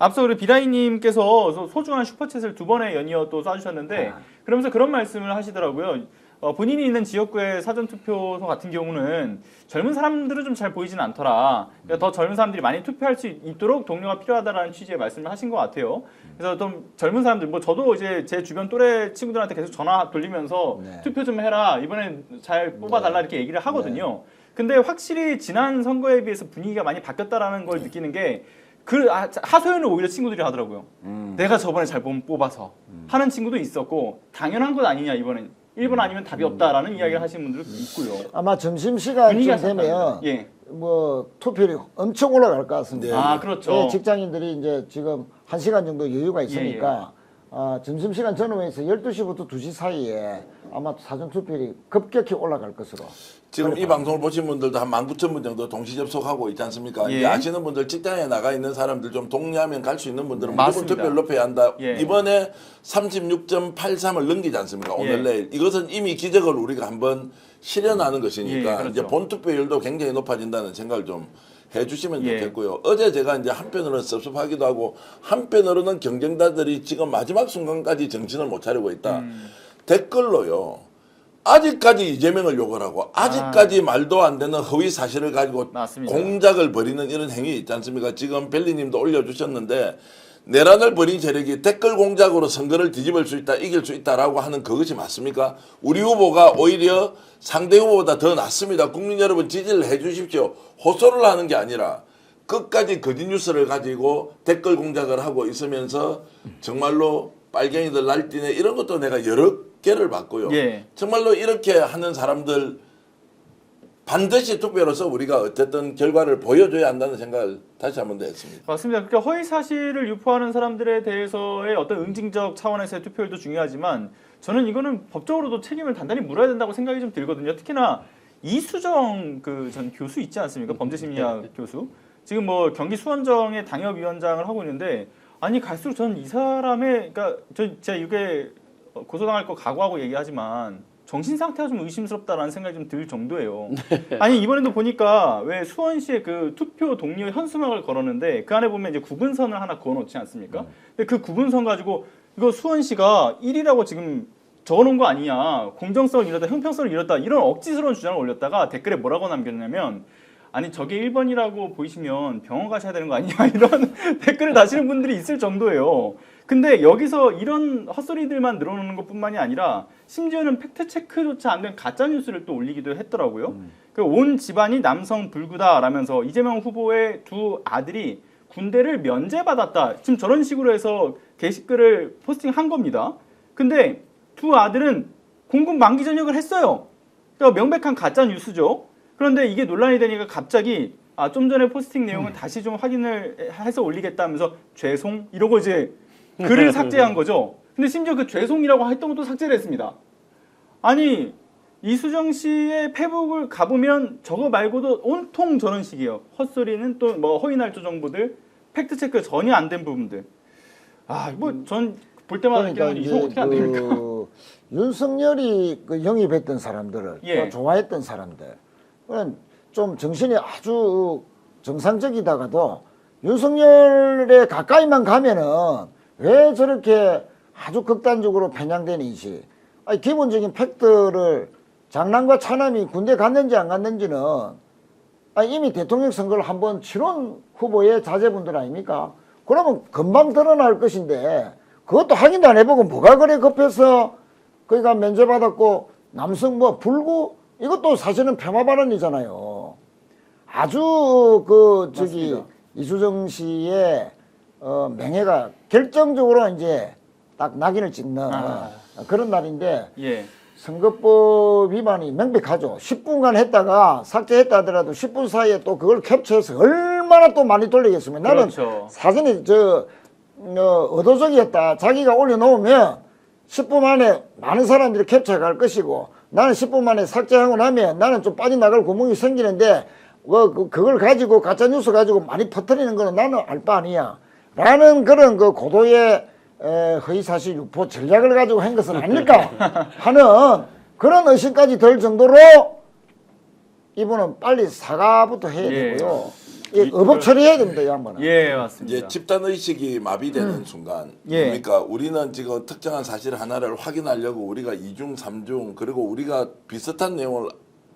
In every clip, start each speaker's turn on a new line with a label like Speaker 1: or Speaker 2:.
Speaker 1: 앞서 우리 비라이님께서 소중한 슈퍼챗을 2번에 연이어 또 쏴주셨는데 그러면서 그런 말씀을 하시더라고요. 본인이 있는 지역구의 사전투표소 같은 경우는 젊은 사람들은 좀 잘 보이진 않더라. 그러니까 더 젊은 사람들이 많이 투표할 수 있도록 동료가 필요하다라는 취지의 말씀을 하신 것 같아요. 그래서 좀 젊은 사람들, 뭐 저도 이제 제 주변 또래 친구들한테 계속 전화 돌리면서
Speaker 2: 네.
Speaker 1: 투표 좀 해라. 이번엔 잘 뽑아달라 이렇게 얘기를 하거든요.
Speaker 2: 네.
Speaker 1: 근데 확실히 지난 선거에 비해서 분위기가 많이 바뀌었다라는 걸 느끼는 게 하소연을 오히려 친구들이 하더라고요. 내가 저번에 잘 뽑아서 하는 친구도 있었고 당연한 것 아니냐 이번엔 1번 아니면 답이 없다라는 이야기를 하시는 분들도 있고요.
Speaker 2: 아마 점심시간쯤
Speaker 1: 분위기가
Speaker 2: 되면
Speaker 1: 예.
Speaker 2: 뭐 투표율이 엄청 올라갈 것 같습니다.
Speaker 1: 아 그렇죠.
Speaker 2: 예, 직장인들이 이제 지금 1시간 정도 여유가 있으니까 점심시간 전후에서 12시부터 2시 사이에 아마 사전투표율이 급격히 올라갈 것으로.
Speaker 3: 지금 이 방송을 보신 분들도 한 19,000분 정도 동시 접속하고 있지 않습니까?
Speaker 1: 예.
Speaker 3: 이제 아시는 분들, 직장에 나가 있는 사람들 좀 동의하면 갈 수 있는 분들은
Speaker 1: 맞습니다.
Speaker 3: 무조건 투표를 높여야 한다.
Speaker 1: 예.
Speaker 3: 이번에 36.83을 넘기지 않습니까? 오늘
Speaker 1: 예.
Speaker 3: 내일. 이것은 이미 기적을 우리가 한번 실현하는 것이니까
Speaker 1: 예, 그렇죠.
Speaker 3: 이제 본투표율도 굉장히 높아진다는 생각을 좀 해주시면
Speaker 1: 예.
Speaker 3: 좋겠고요. 어제 제가 이제 한편으로는 섭섭하기도 하고 한편으로는 경쟁자들이 지금 마지막 순간까지 정신을 못 차리고 있다. 댓글로요. 아직까지 이재명을 욕을 하고 아직까지 말도 안 되는 허위 사실을 가지고
Speaker 1: 맞습니다.
Speaker 3: 공작을 벌이는 이런 행위 있지 않습니까? 지금 벨리님도 올려주셨는데 내란을 벌인 세력이 댓글 공작으로 선거를 뒤집을 수 있다, 이길 수 있다라고 하는 그것이 맞습니까? 우리 후보가 오히려 상대 후보보다 더 낫습니다. 국민 여러분 지지를 해 주십시오. 호소를 하는 게 아니라 끝까지 거짓 뉴스를 가지고 댓글 공작을 하고 있으면서 정말로 빨갱이들 날뛰네 이런 것도 내가 여러 개를 봤고요.
Speaker 1: 예.
Speaker 3: 정말로 이렇게 하는 사람들 반드시 투표로서 우리가 어쨌든 결과를 보여줘야 한다는 생각을 다시 한 번 더 했습니다.
Speaker 1: 맞습니다. 그러니까 허위 사실을 유포하는 사람들에 대해서의 어떤 응징적 차원에서의 투표율도 중요하지만 저는 이거는 법적으로도 책임을 단단히 물어야 된다고 생각이 좀 들거든요. 특히나 이수정 전 교수 있지 않습니까? 범죄심리학 교수. 지금 뭐 경기 수원정의 당협위원장을 하고 있는데 아니 갈수록 저는 이 사람의 그러니까 제가 이게 고소당할 거 각오하고 얘기하지만 정신 상태가 좀 의심스럽다라는 생각이 좀 들 정도예요. 아니 이번에도 보니까 왜 수원시에 그 투표 동료 현수막을 걸었는데 그 안에 보면 이제 구분선을 하나 그어놓지 않습니까? 근데 그 구분선 가지고 이거 수원시가 1위라고 지금 적어놓은 거 아니냐, 공정성을 잃었다, 형평성을 잃었다 이런 억지스러운 주장을 올렸다가 댓글에 뭐라고 남겼냐면 아니 저게 1번이라고 보이시면 병원 가셔야 되는 거 아니냐 이런 댓글을 다시는 분들이 있을 정도예요. 근데 여기서 이런 헛소리들만 늘어놓는 것뿐만이 아니라 심지어는 팩트체크조차 안 된 가짜뉴스를 또 올리기도 했더라고요. 온 집안이 남성 불구다라면서 이재명 후보의 두 아들이 군대를 면제받았다. 지금 저런 식으로 해서 게시글을 포스팅한 겁니다. 근데 두 아들은 공군 만기 전역을 했어요. 그러니까 명백한 가짜뉴스죠. 그런데 이게 논란이 되니까 갑자기 좀 전에 포스팅 내용을 다시 좀 확인을 해서 올리겠다면서 죄송 이러고 이제 글을 삭제한 거죠. 근데 심지어 그 죄송이라고 했던 것도 삭제를 했습니다. 아니 이수정 씨의 페북을 가보면 저거 말고도 온통 저런 식이에요. 헛소리는 또 뭐 허위날조 정보들, 팩트체크 전혀 안 된 부분들. 뭐 전 볼 때마다
Speaker 2: 그러니까
Speaker 1: 이거 어떻게 안 됩니까?
Speaker 2: 윤석열이 영입했던 사람들을
Speaker 1: 예.
Speaker 2: 또 좋아했던 사람들 그건 좀 정신이 아주 정상적이다가도 윤석열에 가까이만 가면은 왜 저렇게 아주 극단적으로 편향되는지 기본적인 팩트를 장남과 차남이 군대 갔는지 안 갔는지는 이미 대통령 선거를 한번 치른 후보의 자제분들 아닙니까? 그러면 금방 드러날 것인데 그것도 확인도 안 해보고 뭐가 그래 급해서 그러니까 면제받았고 남성 뭐 불구 이것도 사실은 폄하 발언이잖아요. 아주
Speaker 1: 맞습니다.
Speaker 2: 이수정 씨의 명예가 결정적으로 이제 딱 낙인을 찍는 그런 날인데
Speaker 1: 예.
Speaker 2: 선거법 위반이 명백하죠. 10분간 했다가 삭제했다 하더라도 10분 사이에 또 그걸 캡처해서 얼마나 또 많이 돌리겠습니까? 나는
Speaker 1: 그렇죠.
Speaker 2: 사진이 의도적이었다. 자기가 올려놓으면 10분 만에 많은 사람들이 캡처해 갈 것이고 나는 10분 만에 삭제하고 나면 나는 좀 빠져나갈 구멍이 생기는데 그걸 가지고 가짜뉴스 가지고 많이 퍼뜨리는 거는 나는 알 바 아니야. 라는 그런 고도의 허위사실 유포 전략을 가지고 한 것은 아닐까 하는 그런 의심까지 들 정도로 이분은 빨리 사과부터 해야 되고요. 이 의법 처리해야 됩니다, 이 양반은.
Speaker 1: 예, 맞습니다.
Speaker 3: 이제 집단 의식이 마비되는 순간,
Speaker 1: 예.
Speaker 3: 그러니까 우리는 지금 특정한 사실 하나를 확인하려고 우리가 2중, 3중 그리고 우리가 비슷한 내용을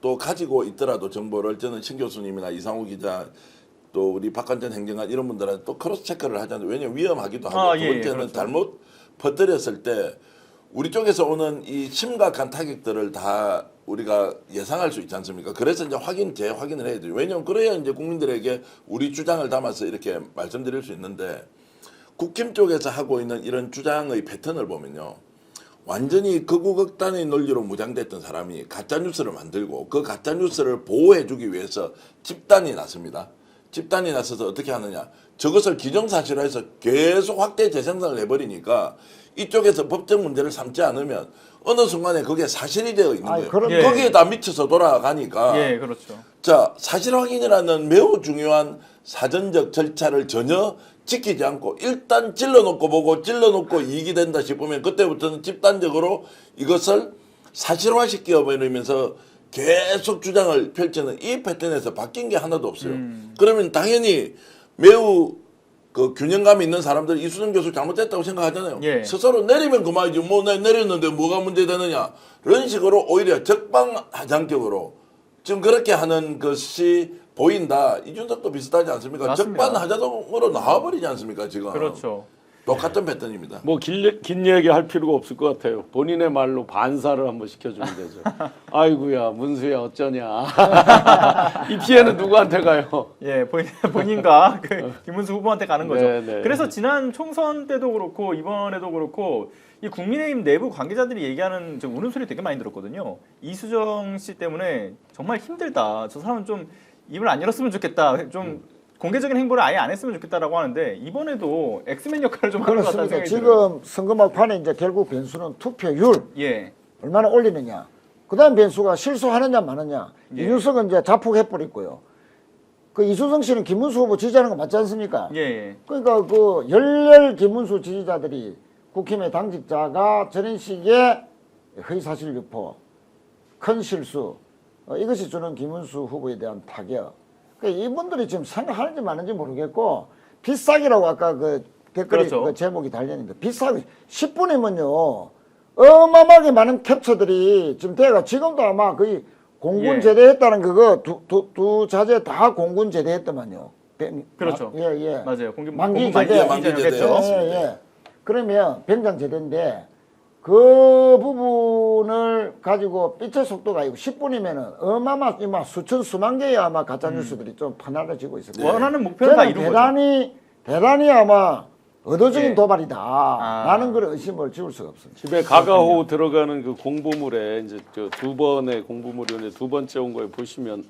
Speaker 3: 또 가지고 있더라도 정보를 저는 신 교수님이나 이상우 기자 또 우리 박관전 행정관 이런 분들한테 또 크로스 체크를 하잖아요. 왜냐하면 위험하기도 하고 두 번째는
Speaker 1: 그렇죠.
Speaker 3: 잘못 퍼뜨렸을 때 우리 쪽에서 오는 이 심각한 타격들을 다 우리가 예상할 수 있지 않습니까? 그래서 이제 재확인을 해야 돼요. 왜냐하면 그래야 이제 국민들에게 우리 주장을 담아서 이렇게 말씀드릴 수 있는데 국힘 쪽에서 하고 있는 이런 주장의 패턴을 보면요. 완전히 극우 극단의 논리로 무장됐던 사람이 가짜뉴스를 만들고 그 가짜뉴스를 보호해주기 위해서 집단이 났습니다. 집단이 나서서 어떻게 하느냐. 저것을 기정사실화해서 계속 확대 재생산을 해버리니까 이쪽에서 법적 문제를 삼지 않으면 어느 순간에 그게 사실이 되어 있는 거예요.
Speaker 2: 그럼-
Speaker 3: 거기에 다 미쳐서 돌아가니까
Speaker 1: 예, 그렇죠.
Speaker 3: 자, 사실 확인이라는 매우 중요한 사전적 절차를 전혀 지키지 않고 일단 찔러놓고 보고 찔러놓고 이익이 된다 싶으면 그때부터는 집단적으로 이것을 사실화시켜버리면서 계속 주장을 펼치는 이 패턴에서 바뀐 게 하나도 없어요. 그러면 당연히 매우 그 균형감 있는 사람들 이수정 교수 잘못됐다고 생각하잖아요.
Speaker 1: 예.
Speaker 3: 스스로 내리면 그만이지 뭐 내렸는데 뭐가 문제되느냐 이런 식으로 오히려 적방하장격으로 지금 그렇게 하는 것이 보인다. 이준석도 비슷하지 않습니까?
Speaker 1: 맞습니다.
Speaker 3: 적반하장으로 나와버리지 않습니까 지금.
Speaker 1: 그렇죠.
Speaker 3: 똑같은 패턴입니다.
Speaker 4: 뭐 긴 얘기 할 필요가 없을 것 같아요. 본인의 말로 반사를 한번 시켜주면 되죠. 아이고야 문수야 어쩌냐. 이 피해는 누구한테 가요?
Speaker 1: 예, 본인과 그 김문수 후보한테 가는 거죠.
Speaker 4: 네, 네.
Speaker 1: 그래서 지난 총선 때도 그렇고 이번에도 그렇고 이 국민의힘 내부 관계자들이 얘기하는 저 울음소리 되게 많이 들었거든요. 이수정 씨 때문에 정말 힘들다. 저 사람은 좀 입을 안 열었으면 좋겠다. 좀 공개적인 행보를 아예 안 했으면 좋겠다라고 하는데 이번에도 엑스맨 역할을 좀 하는 것 같다는
Speaker 2: 그렇습니다.
Speaker 1: 생각이 들어요.
Speaker 2: 지금 선거 막판에 이제 결국 변수는 투표율
Speaker 1: 예,
Speaker 2: 얼마나 올리느냐. 그다음 변수가 실수하느냐 마느냐.
Speaker 1: 예.
Speaker 2: 이준석은 이제 자폭해버렸고요. 그 이수정 씨는 김문수 후보 지지하는 거 맞지 않습니까?
Speaker 1: 예, 예.
Speaker 2: 그러니까 그 열렬 김문수 지지자들이 국힘의 당직자가 저런 식의 허위사실 유포, 큰 실수 이것이 주는 김문수 후보에 대한 타격. 그러니까 이분들이 지금 생각하는지 마는지 모르겠고 비싸기라고 아까 그 댓글이
Speaker 1: 그렇죠.
Speaker 2: 그 제목이 달렸는데 비싸기 10분이면요 어마어마하게 많은 캡처들이 지금 돼가 지금도 아마 거의 공군
Speaker 1: 예.
Speaker 2: 제대했다는 그거 두 자제 다 공군 제대했더만요.
Speaker 1: 그렇죠.
Speaker 2: 예, 예.
Speaker 1: 맞아요.
Speaker 2: 만기
Speaker 1: 공군
Speaker 2: 제대.
Speaker 3: 만기 제대.
Speaker 1: 이전이었겠죠.
Speaker 2: 예, 예. 그러면 병장 제대인데 그 부분을 가지고 빛의 속도가 아니고 10분이면은 어마어마 수천 수만 개의 아마 가짜 뉴스들이 좀 퍼나르지고 있을 거예요.
Speaker 1: 원하는 목표는 다
Speaker 2: 저는
Speaker 1: 이룬 거죠.
Speaker 2: 대단히 아마 의도적인
Speaker 1: 예.
Speaker 2: 도발이다.
Speaker 1: 아.
Speaker 2: 라는 그런 의심을 지울 수가 없습니다.
Speaker 4: 집에 가가호 들어가는 그 공보물에 이제 저 두 번의 공보물이 이제 두 번째 온 거에 보시면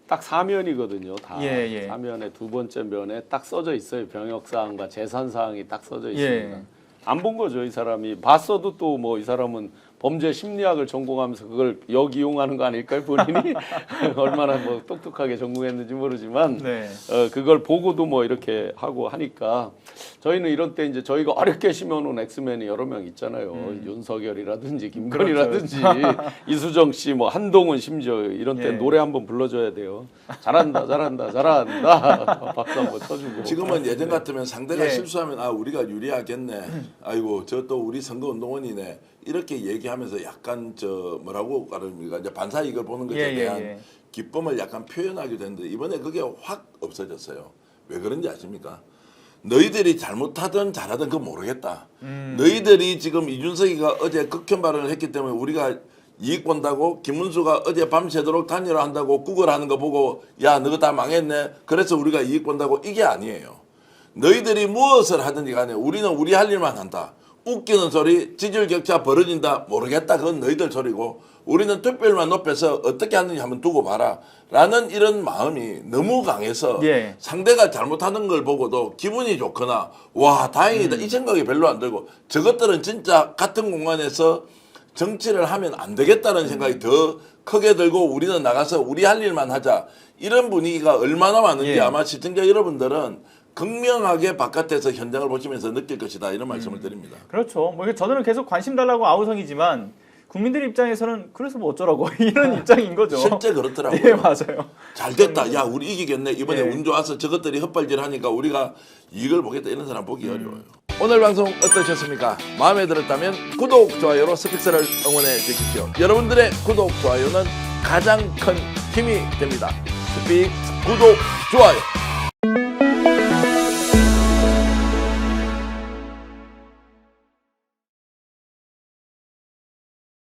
Speaker 4: 딱 사면이거든요. 다
Speaker 1: 예, 예.
Speaker 4: 사면의 두 번째 면에 딱 써져 있어요. 병역 사항과 재산 사항이 딱 써져
Speaker 1: 예.
Speaker 4: 있습니다. 안 본 거죠, 이 사람이. 봤어도 또 뭐 이 사람은 범죄 심리학을 전공하면서 그걸 역이용하는 거 아닐까요, 본인이? 얼마나 뭐 똑똑하게 전공했는지 모르지만
Speaker 1: 네.
Speaker 4: 그걸 보고도 뭐 이렇게 하고 하니까 저희는 이런 때 이제 저희가 어렵게 심어놓은 엑스맨이 여러 명 있잖아요. 윤석열이라든지 김건희라든지 이수정 씨, 뭐 한동훈 심지어 이런 때
Speaker 1: 예.
Speaker 4: 노래 한번 불러줘야 돼요. 잘한다, 잘한다, 잘한다. 박수 한번 쳐주고.
Speaker 3: 지금은 예전 같으면 상대가
Speaker 1: 예.
Speaker 3: 실수하면 아 우리가 유리하겠네. 아이고 저 또 우리 선거운동원이네. 이렇게 얘기하면서 약간 저 뭐라고 말합니까? 이제 반사 이걸 보는 것에
Speaker 1: 예, 예,
Speaker 3: 대한
Speaker 1: 예.
Speaker 3: 기쁨을 약간 표현하게 되는데 이번에 그게 확 없어졌어요. 왜 그런지 아십니까? 너희들이 잘못하든 잘하든 그건 모르겠다. 너희들이 지금 이준석이가 어제 극혐 발언을 했기 때문에 우리가 이익 본다고 김문수가 어제 밤새도록 단일화 한다고 구걸하는 거 보고 야 너가 다 망했네. 그래서 우리가 이익 본다고 이게 아니에요. 너희들이 무엇을 하든지 간에 우리는 우리 할 일만 한다. 웃기는 소리, 지지율 격차 벌어진다. 모르겠다. 그건 너희들 소리고 우리는 투표율만 높여서 어떻게 하는지 한번 두고 봐라. 라는 이런 마음이 너무 강해서
Speaker 1: 예.
Speaker 3: 상대가 잘못하는 걸 보고도 기분이 좋거나 와 다행이다 이 생각이 별로 안 들고 저것들은 진짜 같은 공간에서 정치를 하면 안 되겠다는 생각이 더 크게 들고 우리는 나가서 우리 할 일만 하자. 이런 분위기가 얼마나 많은지
Speaker 1: 예.
Speaker 3: 아마 시청자 여러분들은 극명하게 바깥에서 현장을 보시면서 느낄 것이다 이런 말씀을 드립니다.
Speaker 1: 그렇죠. 뭐 이게 저는 계속 관심 달라고 아우성이지만 국민들 입장에서는 그래서 뭐 어쩌라고 이런 입장인 거죠.
Speaker 3: 실제 그렇더라고요.
Speaker 1: 네, 맞아요.
Speaker 3: 잘 됐다. 야, 우리 이기겠네. 이번에
Speaker 1: 예.
Speaker 3: 운 좋아서 저것들이 헛발질하니까 우리가 이걸 보겠다. 이런 사람 보기 어려워요. 오늘 방송 어떠셨습니까? 마음에 들었다면 구독, 좋아요로 스픽스를 응원해 주십시오. 여러분들의 구독, 좋아요는 가장 큰 힘이 됩니다. 스픽스 구독, 좋아요.